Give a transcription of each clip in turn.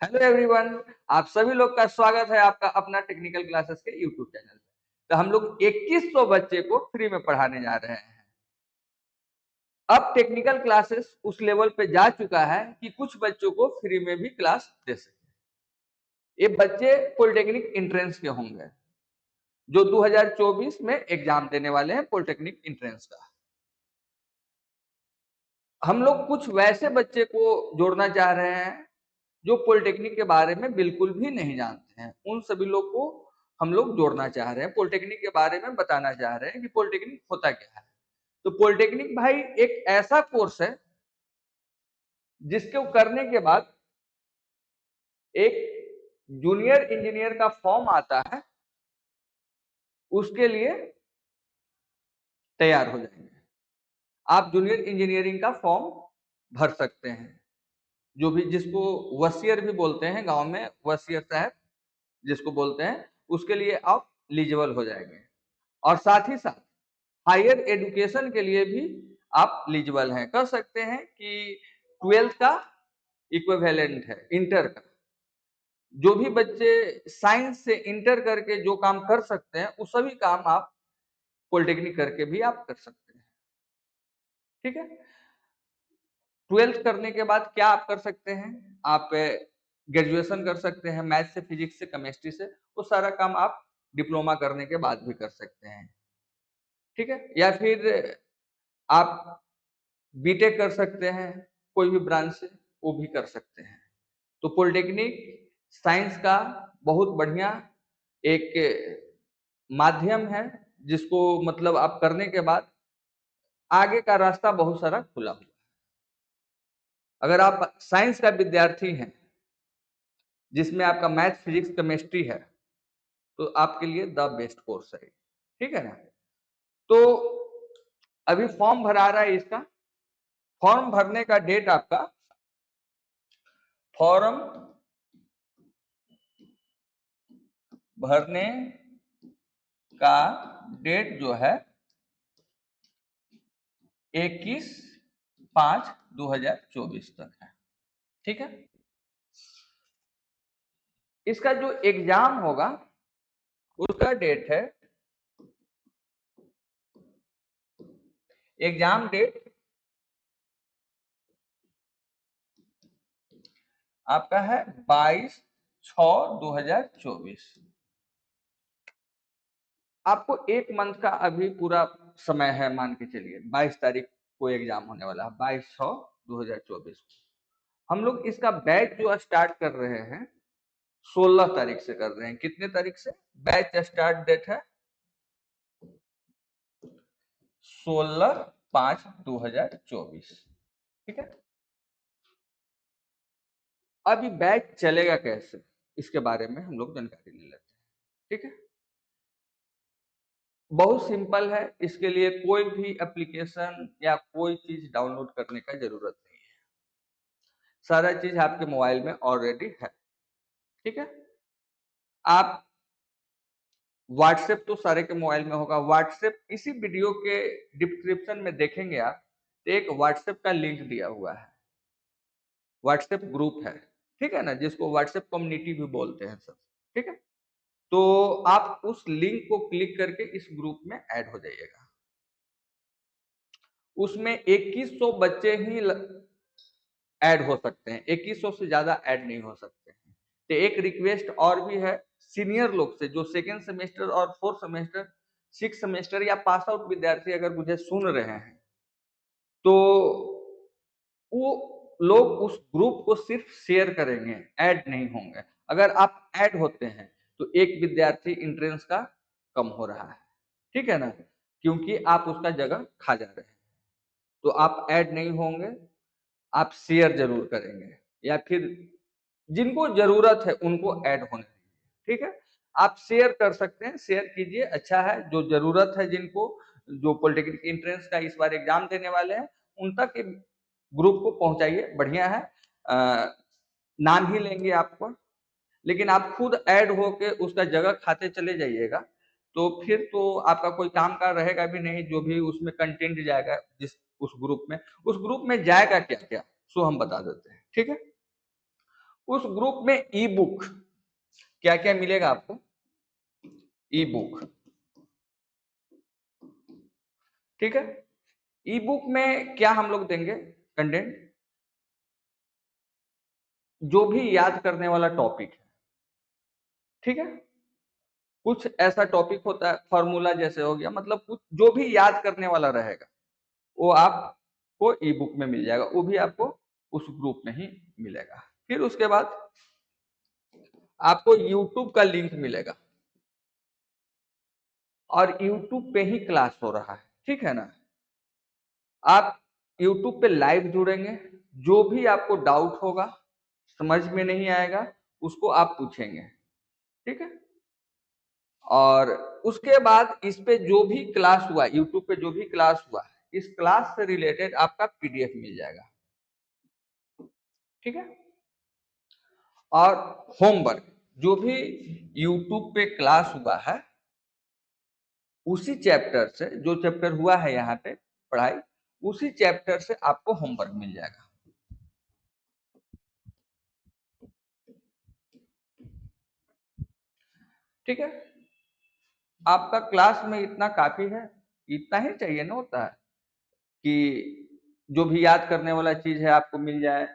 Hello everyone. आप सभी लोग का स्वागत है आपका अपना टेक्निकल क्लासेस के यूट्यूब चैनल पे। तो हम लोग 2100 बच्चे को फ्री में पढ़ाने जा रहे हैं। अब टेक्निकल क्लासेस उस लेवल पे जा चुका है कि कुछ बच्चों को फ्री में भी क्लास दे सकते हैं। ये बच्चे पॉलिटेक्निक एंट्रेंस के होंगे जो 2024 में एग्जाम देने वाले हैं पॉलिटेक्निक एंट्रेंस का। हम लोग कुछ वैसे बच्चे को जोड़ना चाह रहे हैं जो पॉलिटेक्निक के बारे में बिल्कुल भी नहीं जानते हैं। उन सभी लोग को हम लोग जोड़ना चाह रहे हैं, पॉलिटेक्निक के बारे में बताना चाह रहे हैं कि पॉलिटेक्निक होता क्या है। तो पॉलिटेक्निक भाई एक ऐसा कोर्स है जिसको करने के बाद एक जूनियर इंजीनियर का फॉर्म आता है, उसके लिए तैयार हो जाएंगे। आप जूनियर इंजीनियरिंग का फॉर्म भर सकते हैं, जो भी जिसको वसीयर भी बोलते हैं, गांव में वसीयर साहब जिसको बोलते हैं, उसके लिए आप एलिजिबल हो जाएंगे। और साथ ही साथ हायर एजुकेशन के लिए भी आप एलिजिबल हैं, कर सकते हैं कि 12th का इक्विवेलेंट है इंटर का। जो भी बच्चे साइंस से इंटर करके जो काम कर सकते हैं वो सभी काम आप पॉलिटेक्निक करके भी आप कर सकते हैं। ठीक है। 12th करने के बाद क्या आप कर सकते हैं? आप ग्रेजुएशन कर सकते हैं, मैथ से, फिजिक्स से, केमिस्ट्री से। वो सारा काम आप डिप्लोमा करने के बाद भी कर सकते हैं। ठीक है। या फिर आप बीटेक कर सकते हैं, कोई भी ब्रांच से वो भी कर सकते हैं। तो पॉलिटेक्निक साइंस का बहुत बढ़िया एक माध्यम है, जिसको मतलब आप करने के बाद आगे का रास्ता बहुत सारा खुला हुआ है। अगर आप साइंस का विद्यार्थी हैं जिसमें आपका मैथ, फिजिक्स, केमिस्ट्री है, तो आपके लिए द बेस्ट कोर्स है। ठीक है ना। तो अभी फॉर्म भरा रहा है इसका। फॉर्म भरने का डेट आपका, फॉर्म भरने का डेट जो है 21/5/2024 तक है। ठीक है। इसका जो एग्जाम होगा उसका डेट है, एग्जाम डेट आपका है 22/6/2024। आपको एक मंथ का अभी पूरा समय है, मान के चलिए 22 तारीख को एग्जाम होने वाला है, 22/6/2024 को। हम लोग इसका बैच जो स्टार्ट कर रहे हैं 16 तारीख से कर रहे हैं। कितने तारीख से? बैच स्टार्ट डेट है 16/5/2024। ठीक है। अब ये बैच चलेगा कैसे, इसके बारे में हम लोग जानकारी ले लेते हैं। ठीक है। बहुत सिंपल है। इसके लिए कोई भी एप्लीकेशन या कोई चीज डाउनलोड करने का जरूरत नहीं है। सारा चीज आपके मोबाइल में ऑलरेडी है। ठीक है। आप व्हाट्सएप तो सारे के मोबाइल में होगा। व्हाट्सएप इसी वीडियो के डिस्क्रिप्शन में देखेंगे आप, तो एक व्हाट्सएप का लिंक दिया हुआ है। व्हाट्सएप ग्रुप है, ठीक है ना, जिसको व्हाट्सएप कम्युनिटी भी बोलते हैं सब। ठीक है। तो आप उस लिंक को क्लिक करके इस ग्रुप में ऐड हो जाइएगा। उसमें 2100 बच्चे ही ऐड हो सकते हैं, 2100 से ज्यादा ऐड नहीं हो सकते हैं। तो एक रिक्वेस्ट और भी है सीनियर लोग से, जो सेकेंड सेमेस्टर और फोर्थ सेमेस्टर, सिक्स सेमेस्टर या पास आउट विद्यार्थी अगर मुझे सुन रहे हैं, तो वो लोग उस ग्रुप को सिर्फ शेयर करेंगे, ऐड नहीं होंगे। अगर आप ऐड होते हैं तो एक विद्यार्थी इंट्रेंस का कम हो रहा है। ठीक है ना, क्योंकि आप उसका जगह खा जा रहे हैं। तो आप ऐड नहीं होंगे, आप शेयर जरूर करेंगे, या फिर जिनको जरूरत है उनको ऐड होने दीजिए। ठीक है। आप शेयर कर सकते हैं, शेयर कीजिए, अच्छा है। जो जरूरत है जिनको, जो पॉलिटेक्निक एंट्रेंस का इस बार एग्जाम देने वाले हैं, उन तक ग्रुप को पहुंचाइए, बढ़िया है। नाम ही लेंगे आपको, लेकिन आप खुद ऐड होके उसका जगह खाते चले जाइएगा, तो फिर तो आपका कोई काम का रहेगा भी नहीं। जो भी उसमें कंटेंट जाएगा जिस उस ग्रुप में जाएगा क्या क्या, सो हम बता देते हैं। ठीक है। उस ग्रुप में ई बुक, क्या क्या मिलेगा आपको? ई बुक, ठीक है। ई बुक में क्या हम लोग देंगे कंटेंट? जो भी याद करने वाला टॉपिक है, ठीक है। कुछ ऐसा टॉपिक होता है, फॉर्मूला जैसे हो गया, मतलब कुछ जो भी याद करने वाला रहेगा वो आपको ई बुक में मिल जाएगा, वो भी आपको उस ग्रुप में ही मिलेगा। फिर उसके बाद आपको यूट्यूब का लिंक मिलेगा और यूट्यूब पे ही क्लास हो रहा है, ठीक है ना। आप यूट्यूब पे लाइव जुड़ेंगे, जो भी आपको डाउट होगा, समझ में नहीं आएगा, उसको आप पूछेंगे, ठीक है। और उसके बाद इस पे जो भी क्लास हुआ, यूट्यूब पे जो भी क्लास हुआ, इस क्लास से रिलेटेड आपका पीडीएफ मिल जाएगा, ठीक है। और होमवर्क, जो भी यूट्यूब पे क्लास हुआ है उसी चैप्टर से, जो चैप्टर हुआ है यहाँ पे पढ़ाई, उसी चैप्टर से आपको होमवर्क मिल जाएगा, ठीक है। आपका क्लास में इतना काफी है, इतना ही चाहिए ना होता है कि जो भी याद करने वाला चीज है आपको मिल जाए,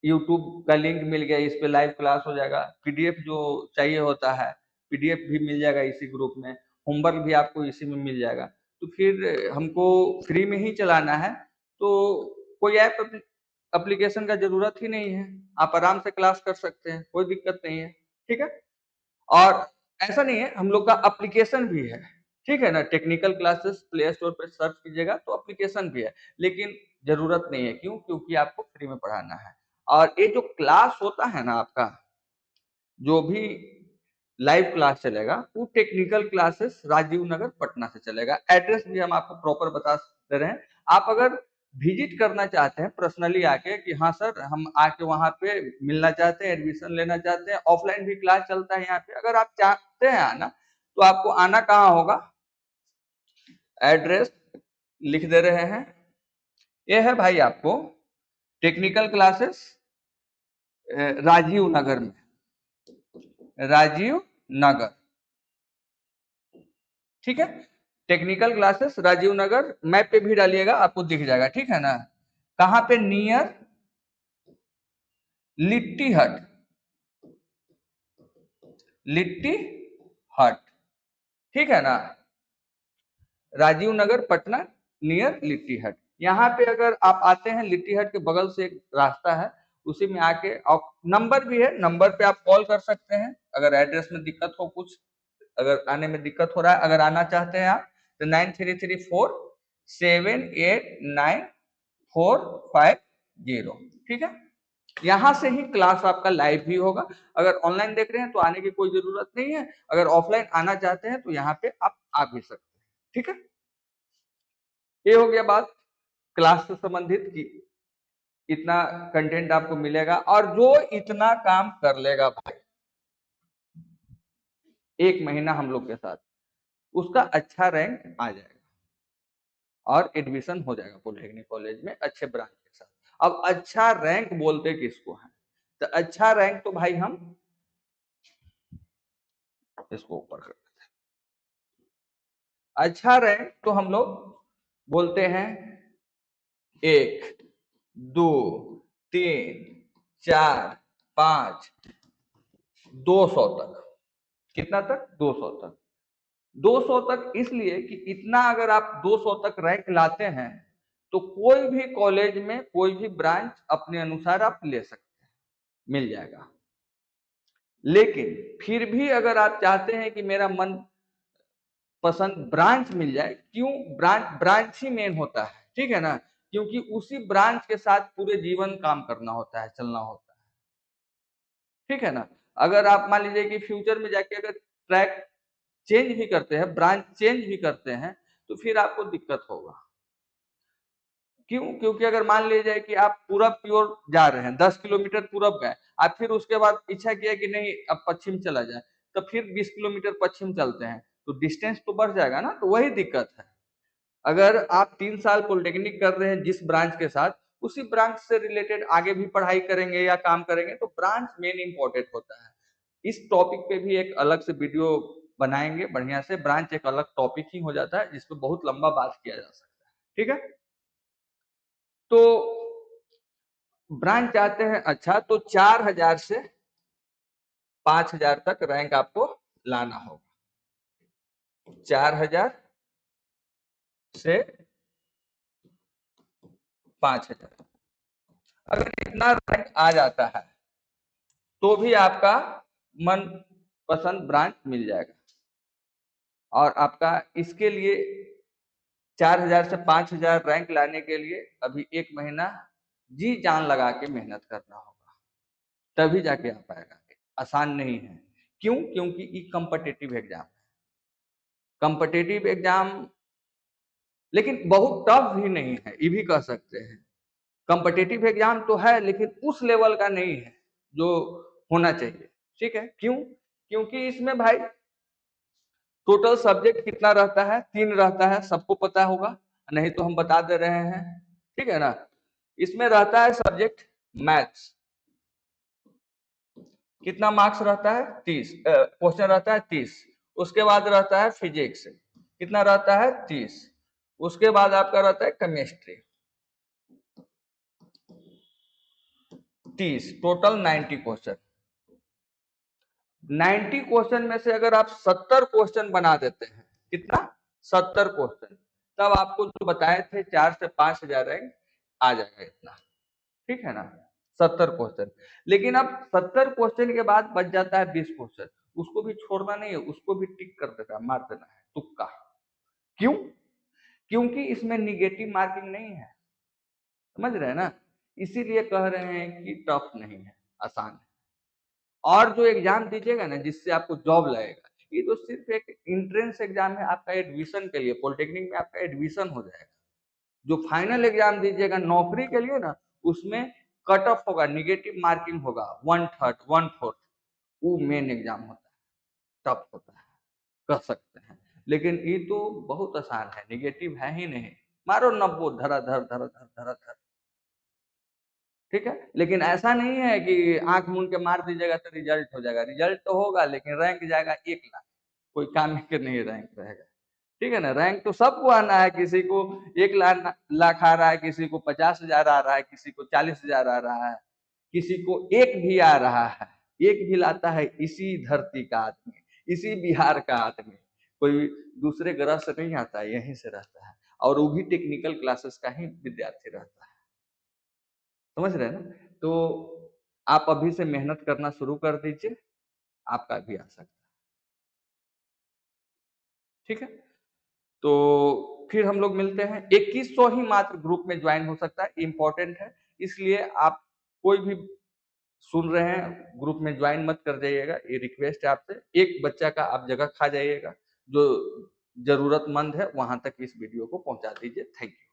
यूट्यूब का लिंक मिल गया, इस पे लाइव क्लास हो जाएगा, पीडीएफ जो चाहिए होता है पीडीएफ भी मिल जाएगा इसी ग्रुप में, होमवर्क भी आपको इसी में मिल जाएगा। तो फिर हमको फ्री में ही चलाना है, तो कोई ऐप एप्लीकेशन का जरूरत ही नहीं है, आप आराम से क्लास कर सकते हैं, कोई दिक्कत नहीं है, ठीक है। और ऐसा नहीं है, हम लोग का एप्लीकेशन भी है, ठीक है ना। टेक्निकल क्लासेस प्ले स्टोर पे सर्च कीजिएगा तो एप्लीकेशन भी है, लेकिन जरूरत नहीं है, क्यों? क्योंकि आपको फ्री में पढ़ाना है। और ये जो क्लास होता है ना आपका, जो भी लाइव क्लास चलेगा वो टेक्निकल क्लासेस राजीव नगर पटना से चलेगा। एड्रेस भी हम आपको प्रॉपर बता दे रहे हैं, आप अगर विजिट करना चाहते हैं पर्सनली आके कि हाँ सर हम आके वहां पे मिलना चाहते हैं, एडमिशन लेना चाहते हैं, ऑफलाइन भी क्लास चलता है यहाँ पे, अगर आप चाहते हैं आना तो आपको आना कहाँ होगा, एड्रेस लिख दे रहे हैं, ये है भाई आपको टेक्निकल क्लासेस राजीव नगर में, राजीव नगर, ठीक है। Technical classes Rajiv Nagar, map पे भी डालिएगा आपको दिख जाएगा, ठीक है ना। कहाँ पे? नियर लिट्टी हट, लिट्टी हट, ठीक है ना। राजीव नगर पटना, नियर लिट्टी हट। यहाँ पे अगर आप आते हैं, लिट्टी हट के बगल से एक रास्ता है, उसी में आके, और नंबर भी है, नंबर पे आप कॉल कर सकते हैं अगर एड्रेस में दिक्कत हो, कुछ अगर आने में दिक्कत हो रहा है, अगर आना चाहते हैं आप तो 9334789450, ठीक है। यहाँ से ही क्लास आपका लाइव भी होगा, अगर ऑनलाइन देख रहे हैं तो आने की कोई जरूरत नहीं है, अगर ऑफलाइन आना चाहते हैं तो यहाँ पे आप आ भी सकते हैं, ठीक है। ये हो गया बात क्लास से संबंधित की इतना कंटेंट आपको मिलेगा, और जो इतना काम कर लेगा भाई एक महीना हम लोग के साथ, उसका अच्छा रैंक आ जाएगा और एडमिशन हो जाएगा पॉलिटेक्निक कॉलेज में अच्छे ब्रांच के साथ। अब अच्छा रैंक बोलते किसको है? तो अच्छा रैंक तो भाई हम इसको ऊपर कर देते हैं, अच्छा रैंक तो हम लोग बोलते हैं 1 2 3 4 5 200 तक। कितना तक? 200 तक। 200 तक इसलिए कि इतना अगर आप 200 तक रैंक लाते हैं तो कोई भी कॉलेज में कोई भी ब्रांच अपने अनुसार आप ले सकते हैं, मिल जाएगा। लेकिन फिर भी अगर आप चाहते हैं कि मेरा मन पसंद ब्रांच मिल जाए, क्यों? ब्रांच ही मेन होता है, ठीक है ना, क्योंकि उसी ब्रांच के साथ पूरे जीवन काम करना होता है, चलना होता है, ठीक है ना। अगर आप मान लीजिए कि फ्यूचर में जाके अगर ट्रैक चेंज भी करते हैं, ब्रांच चेंज भी करते हैं, तो फिर आपको दिक्कत होगा, क्यों? क्योंकि अगर मान लीजिए कि आप पूरब की ओर जा रहे हैं, 10 किलोमीटर पूरब गए, आप फिर उसके बाद इच्छा किया कि नहीं अब पश्चिम चला जाए, तो फिर 20 किलोमीटर पश्चिम चलते हैं, तो डिस्टेंस तो बढ़ जाएगा ना, तो वही दिक्कत है। अगर आप 3 साल पॉलिटेक्निक कर रहे हैं जिस ब्रांच के साथ, उसी ब्रांच से रिलेटेड आगे भी पढ़ाई करेंगे या काम करेंगे, तो ब्रांच मेन इंपॉर्टेंट होता है। इस टॉपिक पे भी एक अलग से वीडियो बनाएंगे बढ़िया से। ब्रांच एक अलग टॉपिक ही हो जाता है जिसपे बहुत लंबा बात किया जा सकता है, ठीक है। तो ब्रांच जाते हैं, अच्छा तो 4000 से 5000 तक रैंक आपको लाना होगा। 4000 से 5000 अगर इतना रैंक आ जाता है तो भी आपका मन पसंद ब्रांच मिल जाएगा। और आपका इसके लिए 4000 से 5000 रैंक लाने के लिए अभी 1 महीना जी जान लगा के मेहनत करना होगा, तभी जाके आ पाएगा। आसान नहीं है। क्यों? क्योंकि ये कॉम्पिटिटिव एग्जाम है। कॉम्पिटिटिव एग्जाम लेकिन बहुत टफ भी नहीं है, ये भी कह सकते हैं। कॉम्पिटिटिव एग्जाम तो है लेकिन उस लेवल का नहीं है जो होना चाहिए, ठीक है। क्यों? क्योंकि इसमें भाई टोटल सब्जेक्ट कितना रहता है? 3 रहता है, सबको पता होगा, नहीं तो हम बता दे रहे हैं, ठीक है ना। इसमें रहता है सब्जेक्ट मैथ्स, कितना मार्क्स रहता है? 30 क्वेश्चन रहता है 30। उसके बाद रहता है फिजिक्स, कितना रहता है? 30। उसके बाद आपका रहता है केमिस्ट्री, 30, टोटल 90 क्वेश्चन। 90 क्वेश्चन में से अगर आप 70 क्वेश्चन बना देते हैं, कितना? 70 क्वेश्चन, तब आपको जो बताए थे 4 से 5000 रैंक आ जाएगा इतना, ठीक है ना। 70 क्वेश्चन, लेकिन अब 70 क्वेश्चन के बाद बच जाता है 20 क्वेश्चन, उसको भी छोड़ना नहीं है, उसको भी टिक कर देना, मार देना है तुक्का। क्यों? क्योंकि इसमें निगेटिव मार्किंग नहीं है, समझ रहे हैं ना। इसीलिए कह रहे हैं कि टफ नहीं है, आसान है। और जो एग्जाम दीजिएगा ना जिससे आपको जॉब लगेगा, ये तो सिर्फ एक इंट्रेंस एग्जाम है आपका एडमिशन के लिए, पॉलिटेक्निक में आपका एडमिशन हो जाएगा। जो फाइनल एग्जाम दीजिएगा नौकरी के लिए ना, उसमें कट ऑफ होगा, निगेटिव मार्किंग होगा, 1/3 1/4, वो मेन एग्जाम होता है, टफ होता है, कह सकते हैं। लेकिन ये तो बहुत आसान है, निगेटिव है ही नहीं, मारो 90 धराधर धराधर धराधर, ठीक है। लेकिन ऐसा नहीं है कि आंख मूंद के मार दीजिएगा तो रिजल्ट हो जाएगा, रिजल्ट तो होगा लेकिन रैंक जाएगा 1 लाख, कोई काम के नहीं रैंक रहेगा, ठीक है ना। रैंक तो सबको आना है, किसी को 1 लाख आ रहा है, किसी को 50,000 आ रहा है, किसी को 40,000 आ रहा है, किसी को एक भी आ रहा है। एक भी लाता है इसी धरती का आदमी, इसी बिहार का आदमी, कोई दूसरे ग्रह से नहीं आता है, यहीं से रहता है, और वो भी टेक्निकल क्लासेस का ही विद्यार्थी रहता है, समझ रहे हैं ना। तो आप अभी से मेहनत करना शुरू कर दीजिए, आपका भी आ सकता है, ठीक है। तो फिर हम लोग मिलते हैं। 2100 ही मात्र ग्रुप में ज्वाइन हो सकता है, इंपॉर्टेंट है, इसलिए आप कोई भी सुन रहे हैं ग्रुप में ज्वाइन मत कर जाइएगा, ये रिक्वेस्ट है आपसे। एक बच्चा का आप जगह खा जाइएगा, जो जरूरतमंद है वहां तक इस वीडियो को पहुंचा दीजिए। Thank you.